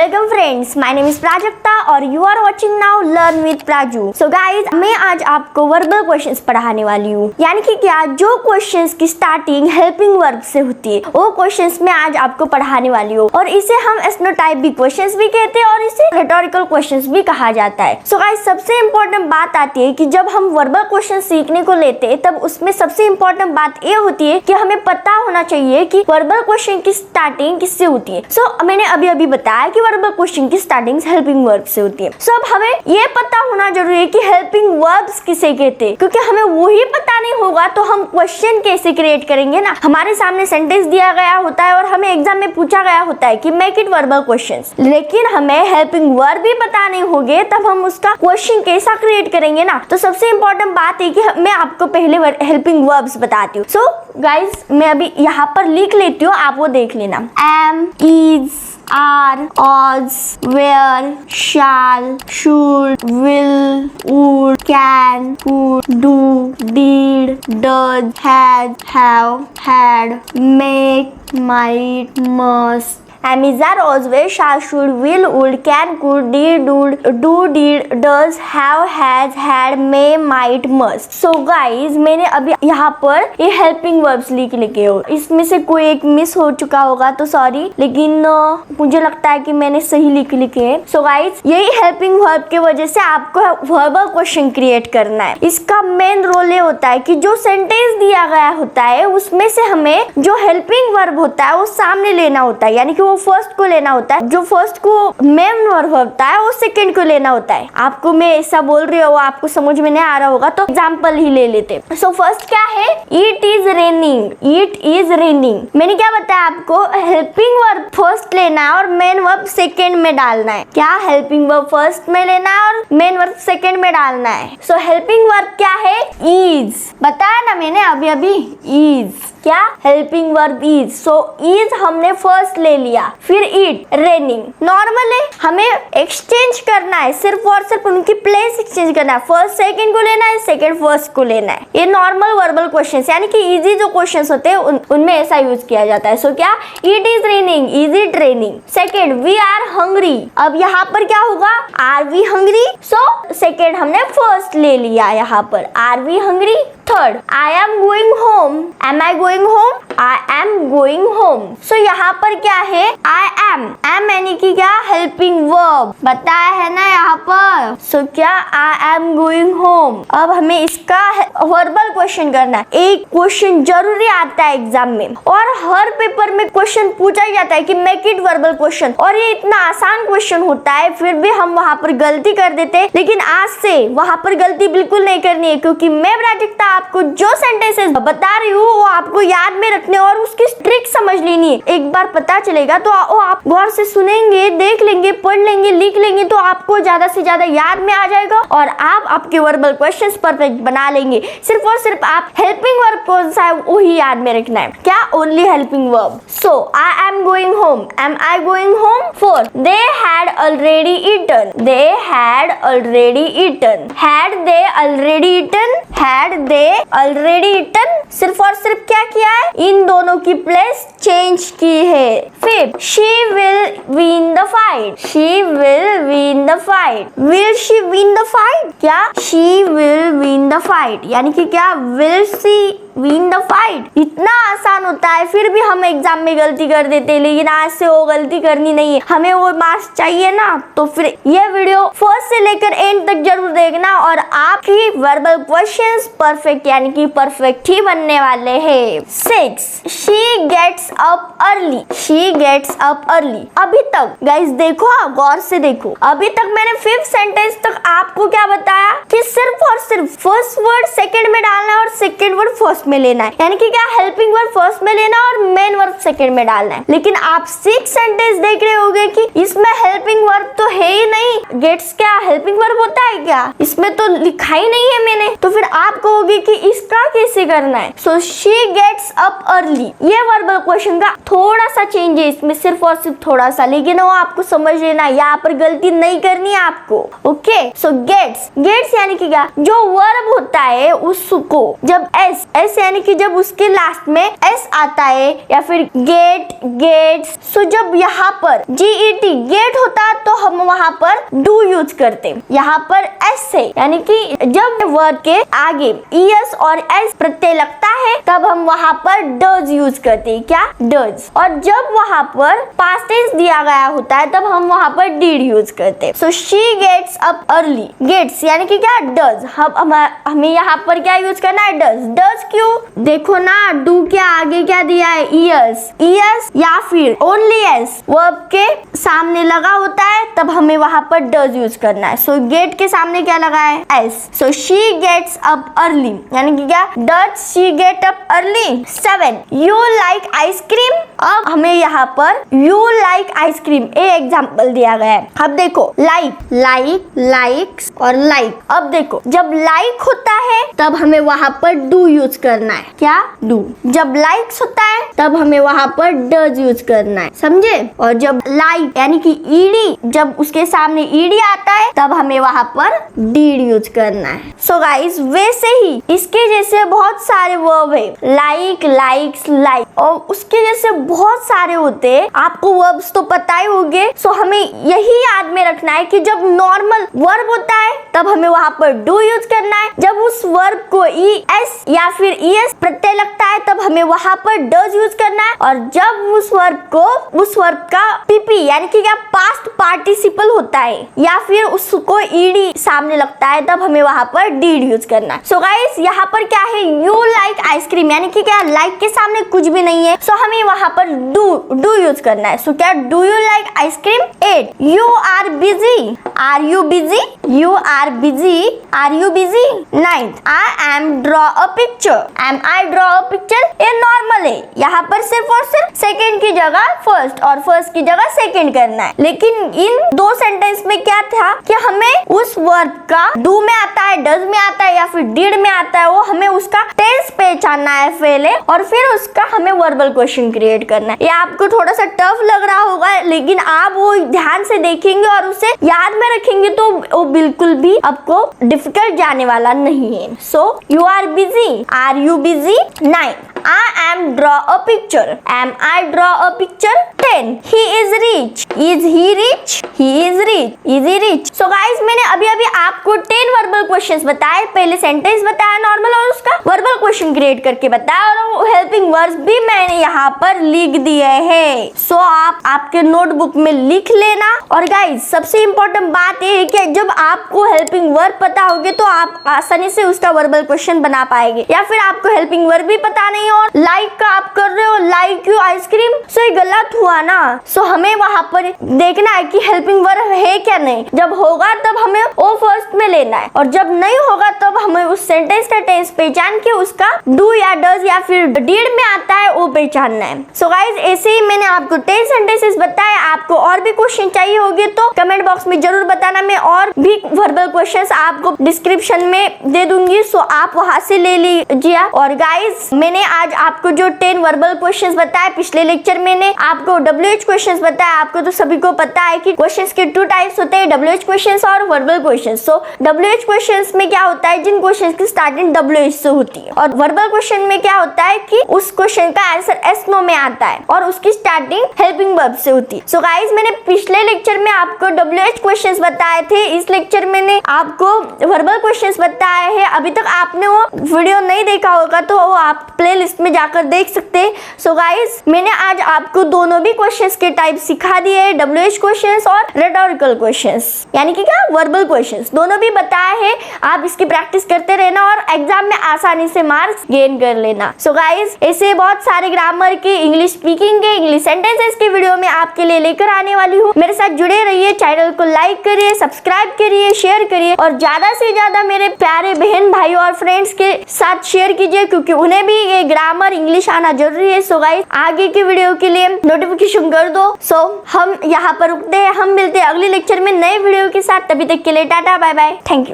Welcome friends, my name is Prajakta और you are watching now learn with Praju. So guys, मैं आज आपको verbal questions पढ़ाने वाली हूँ, यानी कि क्या जो क्वेश्चंस की स्टार्टिंग हेल्पिंग वर्ब से होती है वो क्वेश्चंस मैं आज आपको पढ़ाने वाली हूँ। और इसे हम एस्नोटाइप भी क्वेश्चंस भी कहते हैं और इसे रेटोरिकल क्वेश्चंस भी कहा जाता है। सो गाइस, सबसे इम्पोर्टेंट बात आती है कि जब हम वर्बल क्वेश्चन सीखने को लेते हैं तब उसमें सबसे इम्पोर्टेंट बात ये होती है कि हमें पता होना चाहिए कि वर्बल क्वेश्चन की स्टार्टिंग किससे होती है। सो मैंने अभी बताया कि वर्बल क्वेश्चन की स्टार्टिंग हेल्पिंग वर्ब से होती है। सो अब हमें ये पता होना जरूरी है कि हेल्पिंग वर्ब्स किसे कहते हैं, क्योंकि हमें वो ही पता नहीं होगा तो हम क्वेश्चन कैसे क्रिएट करेंगे ना। हमारे सामने सेंटेंस दिया गया होता है और हमें एग्जाम में पूछा गया होता है कि मेक इट वर्बल क्वेश्चंस, लेकिन हमें हेल्पिंग वर्ब भी पता नहीं होंगे तब हम उसका क्वेश्चन कैसा क्रिएट करेंगे ना। तो सबसे इंपॉर्टेंट बात है कि मैं आपको पहले हेल्पिंग वर्ब्स बताती हूँ। सो गाइस, मैं अभी यहाँ पर लिख लेती हूँ, आप वो देख लेना। Am, is, are, was, were, shall, should, will, would, can, could, do, did, does, has, have, had, make, might, must. Am, is, are, was, were, shall, should, will, would, can, could, did, do, did, does, have, has, had, may, might, must. So guys, मैंने अभी यहाँ पर ये helping verbs लिखे हो, इसमें से कोई एक मिस हो चुका होगा तो सॉरी, लेकिन मुझे लगता है कि मैंने सही लिखे हैं। सो गाइस, यही हेल्पिंग वर्ब के वजह से आपको वर्बल क्वेश्चन क्रिएट करना है। इसका मेन रोल ये होता है कि जो सेंटेंस दिया गया होता है उसमें से हमें जो हेल्पिंग वर्ब होता है वो सामने लेना होता है, यानी कि फर्स्ट को लेना होता है। जो फर्स्ट को मेन वर्ब होता है वो सेकंड को लेना होता है। आपको मैं ऐसा बोल रही हूँ, आपको समझ में नहीं आ रहा होगा तो एग्जांपल ही ले लेते। सो फर्स्ट क्या है? It is raining. It is raining. मैंने क्या बताया आपको? हेल्पिंग वर्ब फर्स्ट लेना है और मेन वर्ब सेकंड में डालना है। क्या? हेल्पिंग वर्ब फर्स्ट में लेना है और मेन वर्ब सेकंड में डालना है। सो हेल्पिंग वर्ब क्या है? इज। बताया ना मैंने अभी इज। क्या? Helping verb is. So is हमने फर्स्ट ले लिया, फिर इट, रेनिंग। नॉर्मली हमें एक्सचेंज करना है, सिर्फ और सिर्फ उनकी प्लेस एक्सचेंज करना है। फर्स्ट सेकंड को लेना है, सेकंड फर्स्ट को लेना है। ये नॉर्मल वर्बल क्वेश्चंस, यानी कि इजी जो क्वेश्चंस होते हैं उनमें ऐसा यूज किया जाता है। सो क्या? It is raining, is it raining. Second, we are hungry. अब यहाँ पर क्या होगा? Are we hungry. So second हमने फर्स्ट ले लिया यहाँ पर, are we hungry. Third, I am going home. Am I going home? I am going home. So यहाँ पर क्या है? I am. एम यानी कि क्या? Helping verb. बताया है ना यहाँ पर। सो क्या? आई एम गोइंग होम। अब हमें इसका वर्बल क्वेश्चन करना है। एक क्वेश्चन जरूरी आता है एग्जाम में और हर पेपर में क्वेश्चन पूछा जाता है कि मेक इट वर्बल क्वेश्चन, और ये इतना आसान क्वेश्चन होता है फिर भी हम वहाँ पर गलती कर देते हैं। लेकिन आज से वहाँ पर गलती बिल्कुल नहीं करनी है, क्योंकि मैं प्राजक्ता आपको जो सेंटेंसेस बता रही हूँ वो आपको याद में रखने और उसकी ट्रिक समझ लेनी है। एक बार पता चलेगा तो आप गौर से सुनेंगे, देख लेंगे, पढ़ लेंगे, लिख लेंगे तो आपको ज्यादा से ज्यादा याद में आ जाएगा और आप आपके वर्बल क्वेश्चंस परफेक्ट बना लेंगे। सिर्फ और सिर्फ आप हेल्पिंग वर्ब कौन सा है वो ही याद में रखना है। क्या? Only helping verb. So I am going home, am I going home. Four, they had already eaten. They had already eaten. Had they already eaten? Had they already eaten. सिर्फ और सिर्फ क्या किया है? इन दोनों की प्लेस चेंज की है। Fifth, she will win the fight. She will win the fight. Will she win the fight? क्या? She will win the fight, यानी कि क्या? Will she win the fight. इतना आसान होता है फिर भी हम एग्जाम में गलती कर देते हैं, लेकिन आज से वो गलती करनी नहीं है। हमें वो मार्क्स चाहिए ना, तो फिर ये वीडियो फर्स्ट से लेकर एंड तक जरूर देखना और आपकी वर्बल क्वेश्चंस परफेक्ट यानी कि परफेक्ट ही बनने वाले हैं। 6, she gets up early. She gets up early. अभी तक गाइस देखो, गौर से देखो, अभी तक मैंने फिफ्थ सेंटेंस तक आपको क्या बताया कि सिर्फ और सिर्फ फर्स्ट वर्ड सेकंड में डालना है और सेकंड वर्ड फर्स्ट में लेना है, यानी कि क्या? हेल्पिंग वर्ब फर्स्ट में लेना और मेन वर्ब सेकंड में डालना है। लेकिन आप 6 सेंटेंस देख रहे होंगे कि इसमें हेल्पिंग वर्ब तो है ही नहीं। गेट्स क्या हेल्पिंग वर्ब होता है क्या? इसमें तो लिखा ही नहीं है मैंने। तो फिर आप कहोगे कि इसका कैसे करना है? So she gets up early, ये वर्बल क्वेश्चन का थोड़ा सा चेंज है इसमें, सिर्फ और सिर्फ थोड़ा सा, लेकिन वो आपको समझ लेना, यहाँ पर गलती नहीं करनी है आपको। ओके, सो गेट्स, गेट्स यानी कि क्या, जो वर्ब होता है उसको जब एस यानी कि जब उसके लास्ट में एस आता है या फिर गेट, गेट्स, सो जब यहाँ पर GET गेट होता तो हम वहाँ पर डू यूज करते। यहाँ पर एस है यानी कि जब वर्ब के आगे ES और S प्रत्यय लगता है तब हम वहाँ पर डज यूज करते हैं। क्या, डज। और जब वहाँ पर पास्ट टेंस दिया गया होता है तब हम वहाँ पर डिड यूज करते हैं। So she gets up early, gets यानी कि क्या, डज। हमें यहाँ पर क्या यूज करना है, डज। डज क्यों, देखो ना डू के आगे क्या दिया है, ES या फिर ओनली S वर्ब के सामने लगा होता है तब हमें वहाँ पर डज यूज करना है। सो गेट के सामने क्या लगा है, S। So she gets up early यानी कि क्या, does she get up early. 7, you like ice cream. अब हमें यहाँ पर यू लाइक आइसक्रीम एग्जाम्पल दिया गया है। अब देखो लाइक, लाइक्स और लाइक। अब देखो जब लाइक होता है तब हमें वहाँ पर डू यूज करना है। क्या, डू। जब लाइक्स होता है तब हमें वहाँ पर डज यूज करना है, समझे। और जब लाइक यानी कि ईडी, जब उसके सामने ईडी आता है तब हमें वहाँ पर डीड यूज करना है। सो गाइस, वैसे ही इसके जैसे बहुत सारे वर्ब है, लाइक, लाइक्स, लाइक, और उसके जैसे बहुत सारे होते हैं। आपको वर्ब्स तो पता ही होंगे। सो हमें यही याद में रखना है कि जब नॉर्मल वर्ब होता है तब हमें वहाँ पर डू यूज करना है। जब उस वर्ब को ES या फिर ES प्रत्यय लगता है तब हमें वहाँ पर डज यूज करना है। और जब उस वर्ब का PP यानी कि क्या, पास्ट पार्टिसिपल होता है या फिर उसको ED सामने लगता है तब हमें वहाँ पर डीड यूज करना है। सो गाइस, यहाँ पर क्या है, यू लाइक आइसक्रीम यानी कि क्या, लाइक के सामने कुछ भी नहीं है। सो हमें वहाँ पर डू यूज करना है। सो क्या, do you like ice cream. 8, you are busy, are you busy, you are busy, are you busy. 9, I am draw a picture, am I draw a picture. ये नॉर्मल है, यहाँ पर सिर्फ और सिर्फ सेकेंड की जगह फर्स्ट और फर्स्ट की जगह सेकेंड करना है। लेकिन इन दो सेंटेंस में क्या था कि हमें उस वर्ब का डू में आता है, डज में आता है या फिर डिड में आता है, वो हमें उसका टेंस पहचानना है पहले और फिर उसका हमें वर्बल क्वेश्चन क्रिएट करना है। ये आपको थोड़ा सा टफ लग रहा होगा लेकिन आप वो ध्यान से देखेंगे और उसे याद में रखेंगे तो वो बिल्कुल भी आपको डिफिकल्ट जाने वाला नहीं है। So you are busy, are you busy. 9, I am draw a picture, am I draw a picture। 10, he is rich, is he rich, he is rich, is he rich। So guys, मैंने अभी आपको 10 verbal questions बताए, पहले sentence बताया normal और उसका verbal question create करके बताया और हेल्पिंग वर्ब्स भी मैंने यहाँ पर लिख दिए हैं। सो आप आपके नोटबुक में लिख लेना। और गाइस, सबसे इम्पोर्टेंट बात ये है कि जब आपको हेल्पिंग वर्ब पता होगे तो आप आसानी से उसका वर्बल क्वेश्चन बना पाएंगे। या फिर आपको हेल्पिंग वर्ब भी पता नहीं और लाइक का आप कर रहे हो, लाइक यू आइसक्रीम, सो ये गलत हुआ ना। सो हमें वहां पर देखना है कि हेल्पिंग वर्ब है क्या नहीं। जब होगा तब हमें वो फर्स्ट में लेना है और जब नहीं होगा तब हमें उस सेंटेंस का टेंस पहचान के उसका डू या डज या फिर डिड में आता है वो पहचानना है। सो गाइस, ऐसे ही मैंने आपको 10 सेंटेंसेस बताए। आपको और भी क्वेश्चन चाहिए होंगे तो कमेंट बॉक्स में जरूर बताना, मैं और भी वर्बल क्वेश्चंस आपको डिस्क्रिप्शन में दे दूंगी। सो आप वहां से ले लीजिए। और गाइस, मैंने आज आपको जो 10 वर्बल क्वेश्चंस बताए, पिछले लेक्चर मैंने आपको WH क्वेश्चंस बताया। आपको तो सभी को पता है कि क्वेश्चंस के 2 टाइप्स होते हैं, WH क्वेश्चंस और वर्बल क्वेश्चंस। सो WH क्वेश्चंस में क्या होता है, जिन क्वेश्चंस की स्टार्टिंग WH से होती है, और वर्बल क्वेश्चन में क्या होता है कि उस क्वेश्चन का आंसर S नो में आता है और उसकी स्टार्टिंग हेल्पिंग वर्ब से होती है। सो गाइस, मैंने पिछले लेक्चर में आपको WH क्वेश्चंस बताए थे, इस लेक्चर मैंने आपको वर्बल क्वेश्चंस बताए हैं। अभी तक आपने वो वीडियो नहीं देखा होगा तो वो आप प्लेलिस्ट में जाकर देख सकते हैं। सो गाइस, मैंने आज आपको दोनों भी क्वेश्चंस के टाइप सिखा दिए हैं, WH क्वेश्चंस और रेटोरिकल क्वेश्चंस, यानी कि क्या, वर्बल क्वेश्चंस, दोनों भी बताए हैं। आप इसकी प्रैक्टिस करते रहना और एग्जाम में आसानी से मार्क्स गेन कर लेना। सो गाइस, ऐसे बहुत सारे ग्रामर के, इंग्लिश स्पीकिंग के, इंग्लिश सेंटेंसेस के वीडियो में आपके लिए लेकर आने वाली हूँ। मेरे साथ जुड़े रहिए, चैनल को लाइक करिए, सब्सक्राइब करिए, शेयर करिए और ज्यादा से ज्यादा मेरे प्यारे बहन भाई और फ्रेंड्स के साथ शेयर कीजिए क्योंकि उन्हें भी ये ग्रामर इंग्लिश आना जरूरी है। सो गाइस, आगे की वीडियो के लिए नोटिफिकेशन कर दो। सो हम यहाँ पर रुकते हैं, हम मिलते हैं अगले लेक्चर में नए वीडियो के साथ। तभी तक के लिए tata bye bye, thank you.